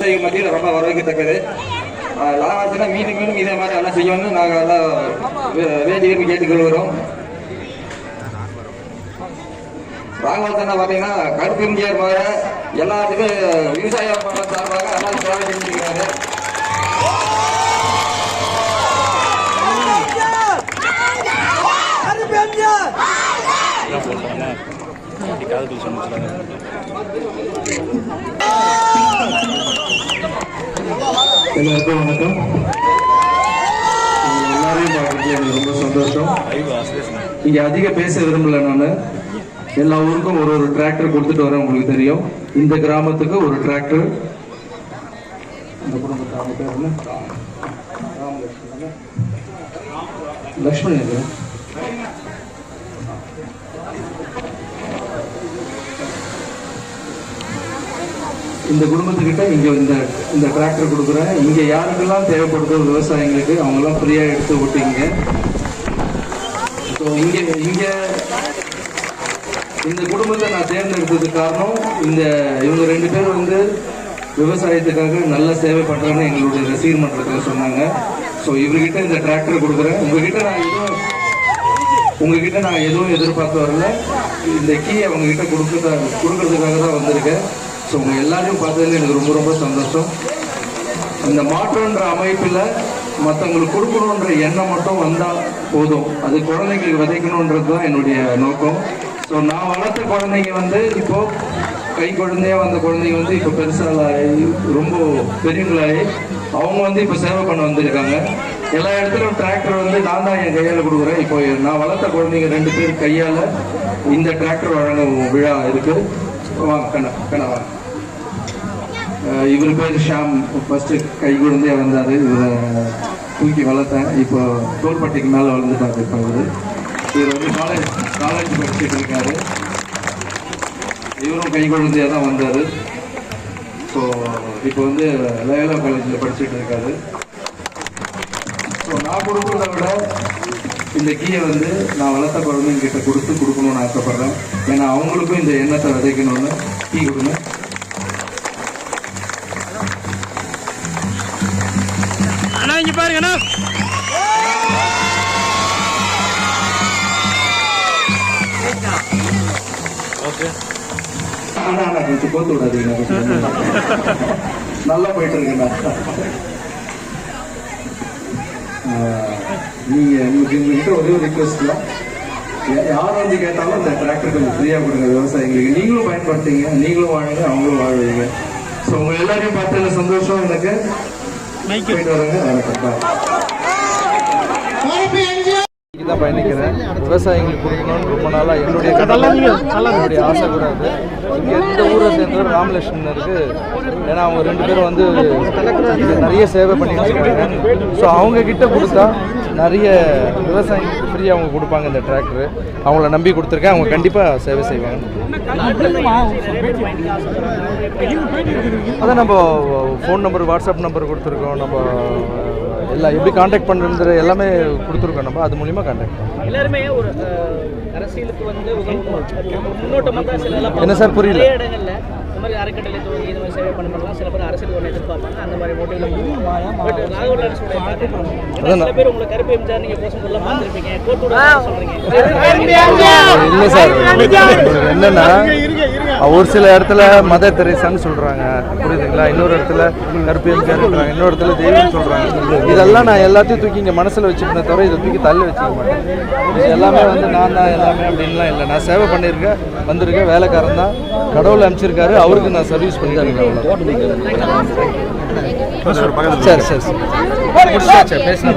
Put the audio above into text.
விவசாயிகள் மத்தியில் ரொம்ப வரவேற்கத்தக்கது. லாபத்தில் மீண்டும் மீண்டும் இதே மாதிரி எல்லாம் செய்யணும்னு நாங்கள் எல்லாம் வேண்டி விரும்பி கேட்டுக்கொள்கிறோம். ராகவத்தனை பார்த்தீங்கன்னா கருப்பு இந்தியர் மாதிரி எல்லாத்துக்கும் விவசாய சார்பாக எல்லாம் சேவை செஞ்சுருக்காரு. எல்லாருக்கும் வணக்கம். எல்லாரையும் பார்க்கறதுல எனக்கு ரொம்ப சந்தோஷம். இங்க அதிக பேச விரும்பல. நான் எல்லா ஊருக்கும் ஒரு டிராக்டர் கொடுத்துட்டு வரேன். உங்களுக்கு தெரியும், இந்த கிராமத்துக்கு ஒரு டிராக்டர். இந்த குடும்பத்தான பேர் என்ன? லக்ஷ்மணி. இந்த குடும்பத்துக்கிட்ட இங்க இந்த டிராக்டர் கொடுக்குறேன். இங்க யாருக்கெல்லாம் தேவைப்படுதோ விவசாயிங்களுக்கு அவங்கெல்லாம் ஃப்ரீயா எடுத்து விட்டீங்க. ஸோ இங்க இந்த குடும்பத்தை நான் தேர்ந்தெடுத்ததுக்கு காரணம் இவங்க 2 பேர் விவசாயத்துக்காக நல்ல சேவை பண்றாங்கன்னு எங்களுடைய ரசிகர் மன்றத்தில் சொன்னாங்க. ஸோ இவர்கிட்ட இந்த டிராக்டர் கொடுக்குறேன். உங்ககிட்ட நான் எதுவும் எதிர்பார்த்து வரல. இந்த கீ அவங்க கிட்ட கொடுக்கறதுக்காக தான் வந்திருக்கேன். ஸோ உங்க எல்லாரையும் பார்த்ததுல எனக்கு ரொம்ப ரொம்ப சந்தோஷம். இந்த மாற்றம்ன்ற அமைப்பில் மற்றவங்களுக்கு கொடுக்கணுன்ற எண்ணம் மட்டும் வந்தால் போதும். அது குழந்தைங்களுக்கு விதைக்கணுன்றது தான் என்னுடைய நோக்கம். ஸோ நான் வளர்த்த குழந்தைங்க இப்போ கை குழந்தையா வந்த குழந்தைங்க இப்போ பெருசாகி ரொம்ப பெரியவங்களாகி அவங்க இப்போ சேவை பண்ண வந்திருக்காங்க. எல்லா இடத்துலையும் டிராக்டர் நான் தான் என் கையால் கொடுக்குறேன். இப்போ நான் வளர்த்த குழந்தைங்க 2 பேர் கையால் இந்த டிராக்டர் வழங்கும் விழா இருக்கு. வாங்க கண்ணா வாங்க. இவர் பேர் ஷாம். ஃபர்ஸ்ட் கை குழந்தையா வந்தார். இவரை தூக்கி வளர்த்தேன். இப்போ தோல்பட்டிக்கு மேலே வளர்ந்துட்டாரு. இப்போ இவர் காலேஜ் படிச்சுட்டு இருக்காரு. இவரும் கை குழந்தையா தான் வந்தார். ஸோ இப்போ லயோலா காலேஜில் படிச்சுட்டு இருக்காரு. ஸோ நான் கொடுக்குறத விட இந்த கீயை நான் வளர்த்த குழந்தைங்கிட்ட கொடுக்கணும்னு ஆசைப்படுறேன். ஏன்னா அவங்களுக்கும் இந்த எண்ணத்தை விதைக்கணும்னு. கீ கொடுங்க. இங்க பாருங்க. கொஞ்சம் கோத்து விடாதீங்க. நல்லா போயிட்டு இருக்குண்ணா. உங்ககிட்ட ஒரே ஒரு ரிக்வெஸ்ட் தான், யார் கேட்டாலும் இந்த டிராக்டர் கொஞ்சம் ஃப்ரீயா கொடுங்க விவசாயிகளுக்கு. நீங்களும் பயன்படுத்திங்க, நீங்களும் வாழுங்க, அவங்களும் வாழ்வீங்க. ஸோ உங்க எல்லாரையும் பார்த்ததுல சந்தோஷம் எனக்கு. போயிட்டு வரேங்க. வணக்கம். தான் பயணிக்கிறேன். விவசாயிகளுக்கு கொடுக்கணும்னு ரொம்ப நாளாக என்னுடைய ஆசை கூட. அது இங்கே எந்த ஊரை சேர்ந்தவர் ராமலட்சுமணருக்கு. ஏன்னா அவங்க 2 பேரும் நிறைய சேவை பண்ணிட்டு இருக்காங்க. ஸோ அவங்க கிட்ட கொடுத்தா நிறைய விவசாயிகளுக்கு ஃப்ரீயாக அவங்க கொடுப்பாங்க இந்த டிராக்டர். அவங்கள நம்பி கொடுத்துருக்கேன். அவங்க கண்டிப்பாக சேவை செய்வாங்க. அதான் நம்ம ஃபோன் நம்பர், வாட்ஸ்அப் நம்பர் கொடுத்துருக்கோம். நம்ம எல்லாம் எப்படி கான்டாக்ட் பண்ணுறது எல்லாமே கொடுத்துருக்கோம். நம்ம அது மூலிமா கான்டாக்ட் பண்ணுவோம். எல்லாருமே ஒரு அரசியலுக்கு முன்னோட்டமாக தான் சில என்ன சார் புரியல. இடங்கள்ல இந்த மாதிரி அறக்கட்டளை தொகுதி இந்த மாதிரி சேவை பண்ணலாம். சில பேர் அரசியல் ஒன்று எதிர்பார்ப்பாங்க. அந்த மாதிரி மோட்டிவ்ல சில பேர் உங்களை கருப்பு எம்ஜிஆர் நீங்க பேசும்போதெல்லாம் பார்த்துருப்பீங்க. கோட்டோட சொல்றீங்க இல்லை சார். என்னன்னா ஒரு சில இடத்துல மதர் தெரேசான்னு சொல்றாங்க, புரியுதுங்களா? இன்னொரு இடத்துல கருப்பு எம்ஜிஆர் சொல்றாங்க, இன்னொரு இடத்துல தெய்வம் சொல்றாங்க. இதெல்லாம் நான் எல்லாத்தையும் தூக்கி இங்கே மனசில் வச்சுக்கிறத தவிர இதை தூக்கி தள்ளி வச்சுக்க மாட்டேன். இது எல்லாமே நான் தான் எல்லாமே அப்படின்லாம் இல்லை. நான் சேவை பண்ணியிருக்கேன், வந்திருக்கேன், வேலைக்காரன் தான். கடவுள் அனுப்பிச்சிருக்காரு, அவருக்கு நான் சர்வீஸ் பண்ணியிருக்கேன். சரி சரி சரி பேசினா